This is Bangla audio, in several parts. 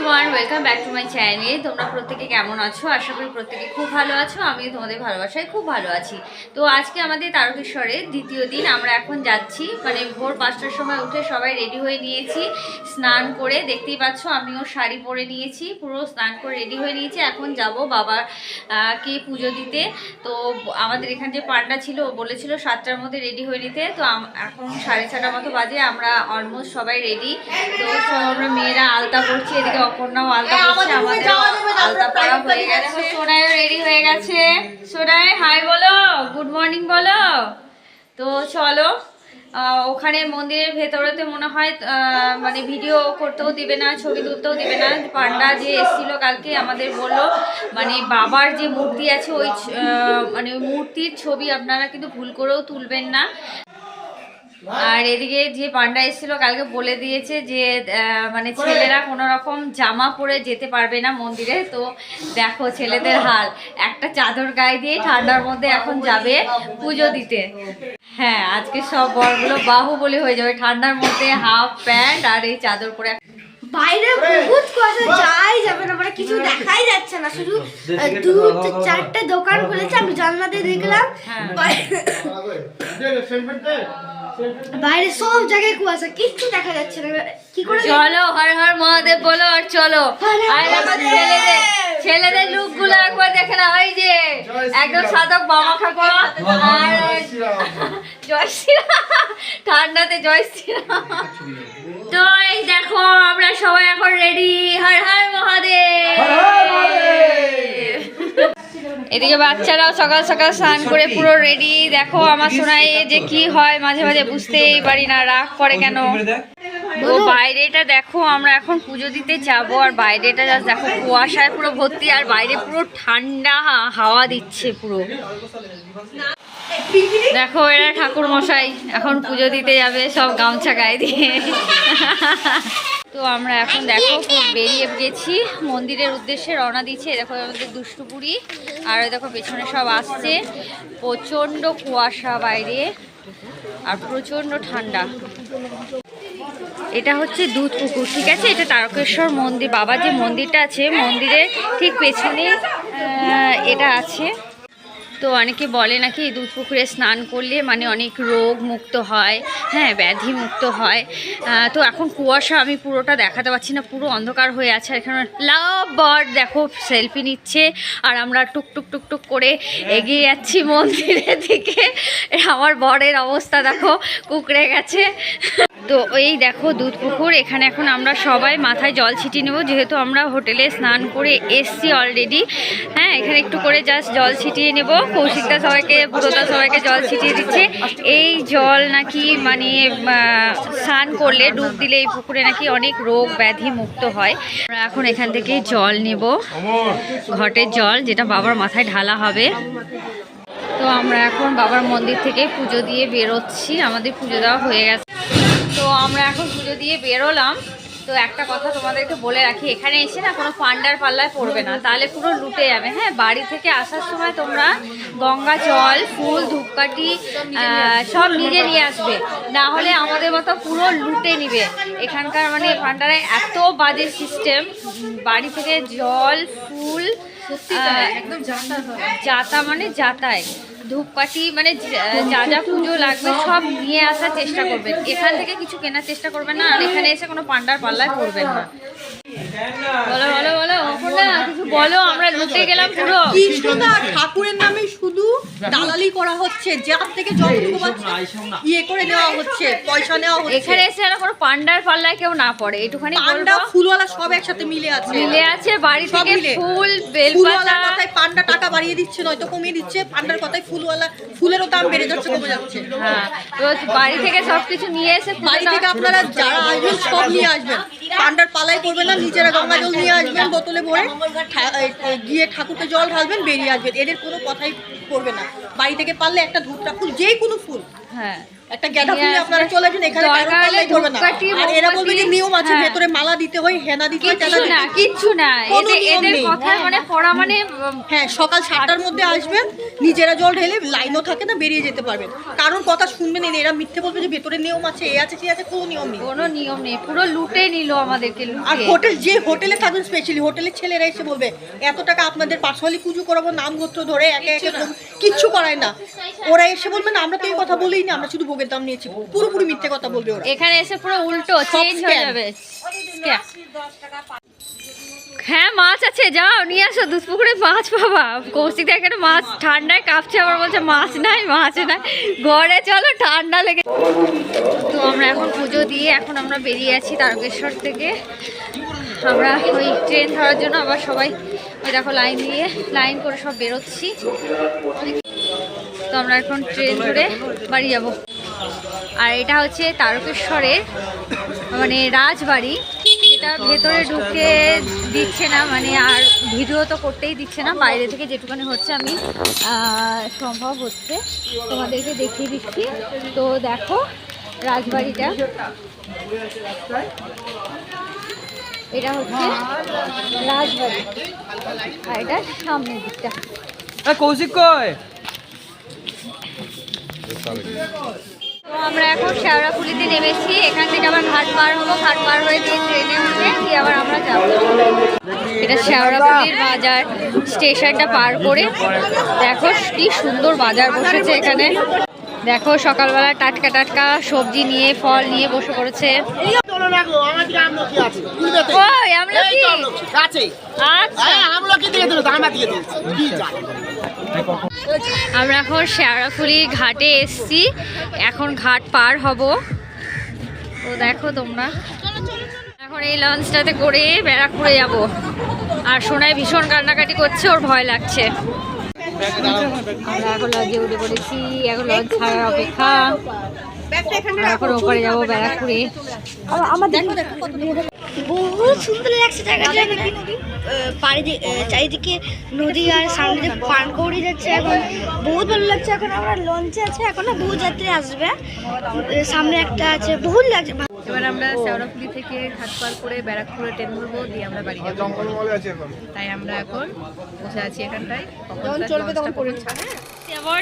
Everyone, welcome back to my channel. তোমরা প্রত্যেকে কেমন আছো? আশা করি প্রত্যেকে খুব ভালো আছো। আমিও তোমাদের ভালোবাসায় খুব ভালো আছি। তো আজকে আমাদের তারকেশ্বরের দ্বিতীয় দিন। আমরা এখন যাচ্ছি, মানে ভোর 5টার সময় উঠে সবাই রেডি হয়ে নিয়েছি, স্নান করে। দেখতেই পাচ্ছ আমিও শাড়ি পরে নিয়েছি, পুরো স্নান করে রেডি হয়ে নিয়েছি। এখন যাব বাবাকে পুজো দিতে। তো আমাদের এখানে যে পান্ডা ছিল ও বলেছিল 7টার মধ্যে রেডি হয়ে নিতে। তো এখন 6:30 মতো বাজে, আমরা অলমোস্ট সবাই রেডি। তো আমরা মেয়েরা আলতা পড়ছি, এদিকে অপর্ণাও আলতা পড়ছে, আমাদের আলতা পড়া হয়ে গেছে। সোনাইও রেডি হয়ে গেছে। সোনাই হাই বলো, গুড মর্নিং বলো। তো চলো, ওখানে মন্দিরের ভেতরেতে মনে হয় মানে ভিডিও করতেও দিবে না, ছবি তুলতেও দিবে না। পান্ডা যে এসেছিল কালকে আমাদের বললো, মানে বাবার যে মূর্তি আছে ওই মানে মূর্তির ছবি আপনারা কিন্তু ভুল করেও তুলবেন না। আর এদিকে যে পান্ডা এসেছিল কালকে বলে দিয়েছে যে মানে ছেলেরা কোনো রকম জামা পরে যেতে পারবে না মন্দিরে। তো দেখো ছেলেদের হাল, একটা চাদর গায়ে দিয়ে ঠান্ডার মধ্যে এখন যাবে পুজো দিতে। হ্যাঁ, আজকে সব বরগুলো বাহুবলী হয়ে যাবে ঠান্ডার মধ্যে, হাফ প্যান্ট আর এই চাদর পরে। বাইরে বহুত কুয়াশা, যাই যাবে না, মানে কিছু দেখাই যাচ্ছে না, শুধু 2-4টে দোকান খুলেছে, আমি জানলা দিয়ে দেখলাম। বাইরে সব জায়গায় কুয়াশা, কিচ্ছু দেখা যাচ্ছে না। কি করে চলো হর হর মহাদেব বলো আর চলো। আর আমার ছেলেদের লুক গুলো একবার দেখে না, ওই যে একদম সাধক বাবা খাকো আর জয় শ্রীরাম, ঠান্ডাতে জয় শ্রীরাম। তো এই দেখো আমরা সবাই এখন রেডি, হর হর মহাদেব। এদিকে বাচ্চারাও সকাল সকাল স্নান করে পুরো রেডি। দেখো আমার শোনায় যে কি হয় মাঝে মাঝে বুঝতেই পারি না, রাগ করে কেন। তো বাইরেটা দেখো, আমরা এখন পুজো দিতে যাব, আর বাইরেটা জাস্ট দেখো কুয়াশায় পুরো ভর্তি, আর বাইরে পুরো ঠান্ডা হাওয়া দিচ্ছে পুরো। দেখো এরা ঠাকুর মশাই এখন পুজো দিতে যাবে, সব গামছা গায়ে দিয়ে। তো আমরা এখন দেখো বেরিয়ে গেছি, মন্দিরের উদ্দেশ্যে রওনা দিচ্ছে। দেখো আমাদের দুষ্টুপুরি, আর দেখো পেছনে সব আসছে। প্রচণ্ড কুয়াশা বাইরে আর প্রচণ্ড ঠান্ডা। এটা হচ্ছে দুধ পুকুর, ঠিক আছে? এটা তারকেশ্বর মন্দির, বাবার যে মন্দিরটা আছে মন্দিরের ঠিক পেছনে এটা আছে। তো অনেকে বলে নাকি দুধ পুকুরে স্নান করলে মানে অনেক রোগ মুক্ত হয়, হ্যাঁ, ব্যাধি মুক্ত হয়। তো এখন কুয়াশা, আমি পুরোটা দেখাতে পারছি না, পুরো অন্ধকার হয়ে আছে। আর এখানে লাভ বার্ড দেখো সেলফি নিচ্ছে, আর আমরা টুকটুক টুকটুক করে এগিয়ে যাচ্ছি মন্দিরের দিকে। আমার বরের অবস্থা দেখো, কুকড়ে গেছে। তো এই দেখো দুধ পুকুর, এখানে এখন আমরা সবাই মাথায় জল ছিটিয়ে নেব, যেহেতু আমরা হোটেলে স্নান করে এসছি অলরেডি। হ্যাঁ, এখানে একটু করে জাস্ট জল ছিটিয়ে নেব। কৌশিকদা সবাইকে, পুরোটা সবাইকে জল ছিটিয়ে দিচ্ছে। এই জল নাকি মানে স্নান করলে, ডুব দিলে এই পুকুরে নাকি অনেক রোগ ব্যাধি মুক্ত হয়। আমরা এখন এখান থেকে জল নেব, ঘটের জল, যেটা বাবার মাথায় ঢালা হবে। তো আমরা এখন বাবার মন্দির থেকে পুজো দিয়ে বেরোচ্ছি, আমাদের পুজো দেওয়া হয়ে গেছে। তো আমরা এখন পুজো দিয়ে বেরোলাম। তো একটা কথা তোমাদেরকে বলে রাখি, এখানে এসে না কোনো পান্ডার পাল্লায় পড়বে না, তাহলে পুরো লুটে যাবে। হ্যাঁ, বাড়ি থেকে আসার সময় তোমরা গঙ্গা জল, ফুল, ধূপকাঠি সব নিজে নিয়ে আসবে, না হলে আমাদের মতো পুরো লুটে নিবে। এখানকার মানে পান্ডারে এত বাজে সিস্টেম, বাড়ি থেকে জল, ফুল একদম যাতা মানে যাতায়, ধূপকাঠি মানে যা যা পুজো লাগবে সব নিয়ে আসার চেষ্টা করবেন। এখান থেকে কিছু কেনার চেষ্টা করবেন না, আর এখানে এসে কোনো পান্ডার পাল্লায় পড়বেন না। বলো বলো বলো কিছু বলো, আমরা লুটে গেলাম পুরো। ঠাকুরের নামে শুধু দালালি করা হচ্ছে, যার থেকে যতটুকু ইয়ে করে নেওয়া হচ্ছে, পয়সা নেওয়া হচ্ছে। এখানে এসে যেন কোনো পান্ডার পাল্লায় কেউ না পড়ে, এটুখানি পান্ডা ফুলওয়ালা সব একসাথে মিলে আছে। বাড়ি থেকে ফুল, বেলপাতা, কথায় পান্ডা টাকা বাড়িয়ে দিচ্ছে, নয়তো কমিয়ে দিচ্ছে। পান্ডার কথায় ফুলওয়ালা, ফুলেরও দাম বেড়ে যাচ্ছে, কমে যাচ্ছে। হ্যাঁ, তো বাড়ি থেকে সবকিছু নিয়ে এসে, বাড়ি থেকে আপনারা যারা আসবেন সব নিয়ে আসবেন, পান্ডার পালায় করবেন না। নিজেরা গঙ্গা জল নিয়ে আসবেন বোতলে ভরে, গিয়ে ঠাকুরকে জল ঢালবেন, বেরিয়ে আসবেন। এদের কোনো কথাই করবে না। বাড়ি থেকে পারলে একটা ধূপটা ফুল, যে কোনো ফুল, হ্যাঁ, একটা গাঁদা ফুল নিয়ে আপনারা চলে আসবেন, এখানে কারো দরকার হলে পাল্লাই করবে না। ধূপকাঠি, আর এরা বলবে যে মোমবাতি, নিয়ম আছে, হ্যাঁ। ভেতরে মালা দিতে হয়, হেনা দিতে হয়, কিচ্ছু না, কিচ্ছু না। কোনো নিয়ম এদের নেই। কথা মানে পড়া মানে হ্যাঁ, সকাল 7টার মধ্যে আসবেন, নিজেরা জল ঢেলে, লাইনও থাকে না, বেরিয়ে যেতে পারবেন। কারোর কথা শুনবেন না, এরা মিথ্যে বলবে যে ভেতরে নিয়ম আছে, এ আছে সে আছে, কোনো নিয়ম নেই। কোনো নিয়ম নেই, পুরো লুটে নিল আমাদেরকে, আর লুটে। যে হোটেলে থাকবেন, স্পেশালি হোটেলের ছেলেরা এসে বলবে এত টাকা আপনাদের পার্সোনালি পুজো করাবো, নাম গোত্র ধরে একে একে কিচ্ছু করায় না। ওরা এসে বলবে না আমরা তো এই কথা বলেই না, আমরা শুধু ভোগের দাম নিয়েছি, পুরোপুরি মিথ্যে কথা বলবে ওরা। এখানে এসে পুরো উল্টো চেঞ্জ হয়ে scam। যাবে। Scam। হ্যাঁ, মাছ আছে, যাও নিয়ে আসো, দুধপুকুরে মাছ পাবা। কৌশিক এখানে মাছ ঠান্ডায় কাঁপছে, আবার বলছে মাছ নাই, মাছ নাই, ঘরে চলো, ঠান্ডা লেগে। তো আমরা এখন পুজো দিয়ে এখন আমরা বেরিয়ে আছি তারকেশ্বর থেকে। আমরা ওই ট্রেন ধরার জন্য আবার সবাই ওই দেখো লাইন করে সব বেরোচ্ছি। তো আমরা এখন ট্রেন ধরে বাড়ি যাব। আর এটা হচ্ছে তারকেশ্বরের মানে রাজবাড়ি, যেটা ভেতরে ঢুকে দিচ্ছে না, মানে আর ভিডিও তো করতেই দিচ্ছে না, বাইরে থেকে যেটুখানি হচ্ছে আমি সম্ভব হচ্ছে তোমাদেরকে দেখিয়ে দিচ্ছি। তো দেখো রাজবাড়িটা, এটা হচ্ছে রাজবাড়ি, আর এটা সামনের দিকটা। কৌশিক কয় তো আমরা এখন শেওড়াফুলিতে নেমেছি, এখান থেকে আবার ঘাট পার হবো, ঘাট পার হয়ে দিয়ে ট্রেনে উঠে দিয়ে আবার আমরা যাবো। এটা শেওড়াফুলির বাজার, স্টেশনটা পার করে দেখো কি সুন্দর বাজার বসেছে এখানে। দেখো সকালবেলা টাটকা টাটকা সবজি নিয়ে, ফল নিয়ে বসে পড়েছে। ওই আমলকি আচ্ছা, আমরা এখন শেওড়াফুলি ঘাটে এসছি, এখন ঘাট পার হব। তো দেখো তোমরা, এখন এই লঞ্চটাতে করে ব্যারাকপুরে যাব। আর সোনায় ভীষণ কান্নাকাটি করছে, ওর ভয় লাগছে। আমরা এখন লঞ্চে উঠে পড়েছি, এখন লঞ্চ ছাড়ার অপেক্ষা। আমরা এখন ওপারে যাবো ব্যারাকপুরে। বহুত সুন্দর লাগছে জায়গাটা, চারিদিকে নদী আর সামনে দিয়ে পানকৌড়ি যাচ্ছে, এখন বহুত ভালো লাগছে। এখন আমরা লঞ্চে আছে, এখনো বহু যাত্রী আসবে, সামনে একটা আছে, বহুত লাগছে। এবার আমরা শেওড়াফুলি থেকে ঘাট পার করে ব্যারাকপুরে ট্রেন ধরবো, দিয়ে আমরা বাড়ি যাবো। তাই আমরা এখন বসে আছি এখানটায়, কখন চলবে তখন করে ছাড়ে।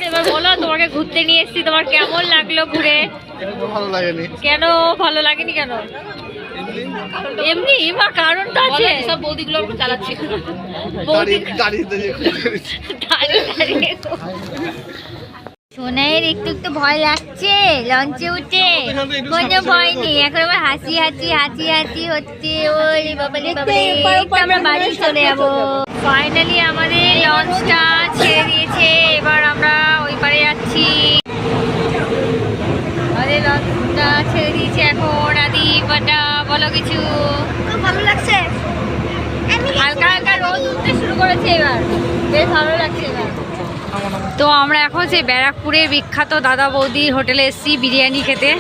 এবার বলো, তোমাকে ঘুরতে নিয়ে এসেছি, তোমার কেমন লাগলো ঘুরে? ভালো লাগেনি। কেন ভালো লাগেনি? কেন এমনি? বা কারণ তো আছে। সব বৌদিগুলো চালাচ্ছি, সোনাইয়ের একটু একটু ভয় লাগছে লঞ্চে উঠে, কোনো ভয় নেই, এখন আবার হাসি হাসি হচ্ছে। ওই বাবারে বাবারে, আমরা বাড়ি চলে যাবো। ফাইনালি আমাদের লঞ্চটা ছেড়ে দিয়েছে, এবার আমরা ওই পারে যাচ্ছি। আমাদের লঞ্চটা ছেড়ে দিয়েছে এখন। আদি বাটা বলো কিছু। খুব ভালো লাগছে, হালকা হালকা রোদ উঠতে শুরু করেছে, এবার বেশ ভালো লাগছে এবার। তো আমরা এখন সেই ব্যারাকপুরের বিখ্যাত দাদা বৌদির হোটেলে এসেছি বিরিয়ানি খেতে।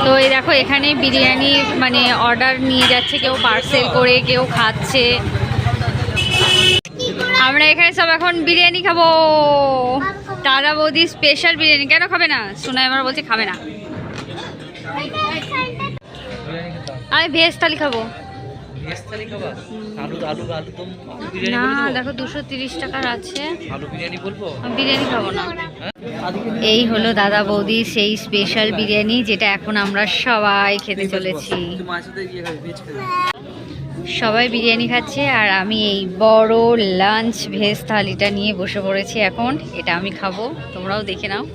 তো এই দেখো এখানে বিরিয়ানি মানে অর্ডার নিয়ে যাচ্ছে, কেউ পার্সেল করে, কেউ খাচ্ছে। আমরা এখানে সব এখন বিরিয়ানি খাবো, দাদা বৌদি স্পেশাল বিরিয়ানি। কেন খাবে না? শোনা আমার বলছে খাবে না। আমি ভেজ থালি খাবো। না দেখো 230 টাকার আছে, আমি বিরিয়ানি খাবো না। এই হলো দাদা বৌদি সেই স্পেশাল বিরিয়ানি, যেটা এখন আমরা সবাই খেতে চলেছি। সবাই বিরিয়ানি খাচ্ছে আর আমি এই বড় লাঞ্চ ভেজ থালিটা নিয়ে বসে পড়েছি এখন। এটা আমি খাবো, তোমরাও দেখে নাও।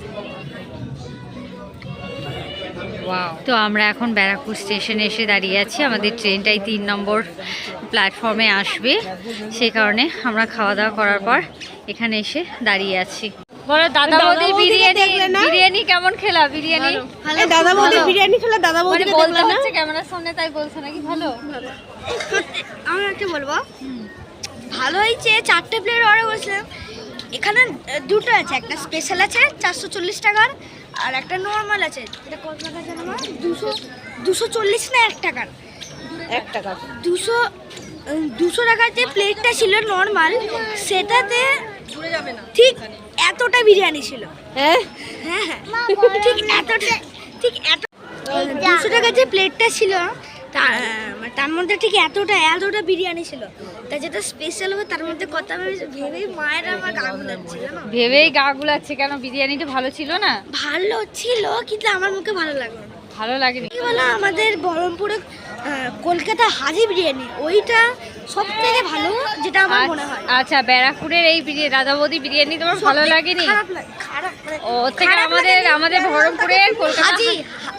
তো আমরা এখন ব্যারাকপুর স্টেশনে এসে দাঁড়িয়ে আছি, আমাদের ট্রেনটাই 3 নম্বর প্ল্যাটফর্মে আসবে, সেই কারণে আমরা খাওয়া দাওয়া করার পর এখানে এসে দাঁড়িয়ে আছি। বলো দাদা বৌদি বিরিয়ানি কেমন খেলা? বিরিয়ানি দাদা বৌদি বিরিয়ানি খেলে দাদা মানে বৌদি বলতে হচ্ছে ক্যামেরার সামনে, তাই বলছে নাকি ভালো? আমি একটা বলবো, ভালো হয়েছে। 4টে প্লেট অর্ডার করেছিলাম, এখানে দুটো আছে, একটা স্পেশাল আছে 440 টাকার, আর একটা নর্মাল আছে। এটা কত টাকা জানো? 240 না 1 টাকার? 1 টাকা। 200 টাকার যে প্লেটটা ছিল নর্মাল, সেটাতে ঠিক এতটা বিরিয়ানি ছিল। হ্যাঁ হ্যাঁ হ্যাঁ ঠিক এত 200 টাকার যে প্লেটটা ছিল তার মধ্যে ঠিক এতটা বিরিয়ানি ছিল। তা যেটা স্পেশাল হবে তার মধ্যে কথা ভেবেই মায়ের আমার গা গুলাচ্ছে জানো। ভেবেই গা গুলাচ্ছে কেন? বিরিয়ানিটা ভালো ছিল না? ভালো ছিল কিন্তু আমার মুখে ভালো লাগলো না। ভালো লাগেনি? কি বলো আমাদের বহরমপুরে কলকাতা হাজি বিরিয়ানি ওইটা সব থেকে ভালো যেটা আমার মনে হয়। আচ্ছা, ব্যারাকপুরের এই রাধা বৌদি বিরিয়ানি তোমার ভালো লাগেনি? খারাপ মানে ও ওর থেকে আমাদের বহরমপুরের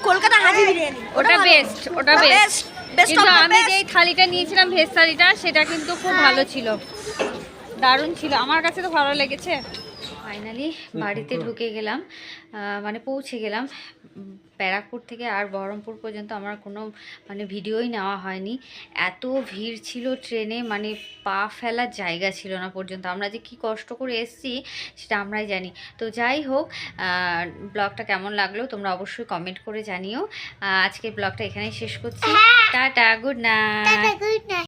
কলকাতা হাজি বিরিয়ানি ওটা বেস্ট, ওটা বেস্ট। best কিন্তু of the আমি best। যেই থালিটা নিয়েছিলাম ভেজ থালিটা সেটা কিন্তু খুব ভালো ছিল, দারুণ ছিল, আমার কাছে তো ভালো লেগেছে। ফাইনালি বাড়িতে ঢুকে গেলাম, মানে পৌঁছে গেলাম। ব্যারাকপুর থেকে আর বহরমপুর পর্যন্ত আমার কোনো মানে ভিডিওই নেওয়া হয়নি, এত ভিড় ছিল ট্রেনে, মানে পা ফেলার জায়গা ছিল না পর্যন্ত। আমরা যে কি কষ্ট করে এসেছি সেটা আমরাই জানি। তো যাই হোক, ব্লগটা কেমন লাগলো তোমরা অবশ্যই কমেন্ট করে জানিও। আজকের ব্লগটা এখানেই শেষ করছি। Tata, good night.